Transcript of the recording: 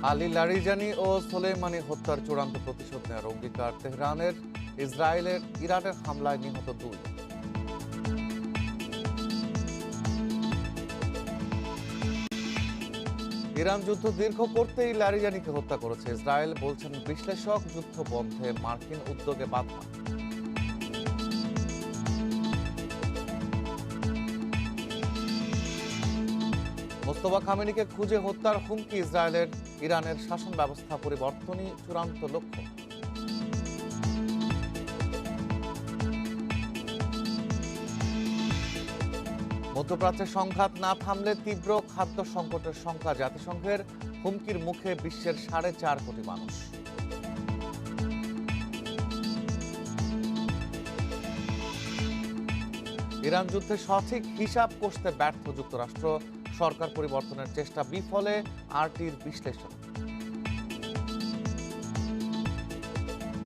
Ali Larijani ও Soleimani হত্যার চূড়ান্ত প্রতিশোধ নেওয়ার অঙ্গীকার তেহরানের। ইসরায়েলের ইরানের হামলায় নিহত 2। ইরান যুদ্ধ দীর্ঘ করতেই লারিজানিকে হত্যা করেছে ইসরায়েল, বলছেন বিশ্লেষক। যুদ্ধ বন্ধে মার্কিন উদ্যোগে বাধা। মোস্তফা খামেনিকে খুঁজে হত্যার হুমকি ইসরায়েলের। ইরানের শাসন ব্যবস্থা পরিবর্তনই চূড়ান্ত লক্ষ্য। মধ্যপ্রাচ্যে সংঘাত না থামলে তীব্র খাদ্য সংকটের শঙ্কা জাতিসংঘের। হুমকির মুখে বিশ্বের 4.5 কোটি মানুষ। ইরান যুদ্ধে সঠিক হিসাব কষতে ব্যর্থ যুক্তরাষ্ট্র। সরকার পরিবর্তনের চেষ্টা বিফলে, আরটির বিশ্লেষণ।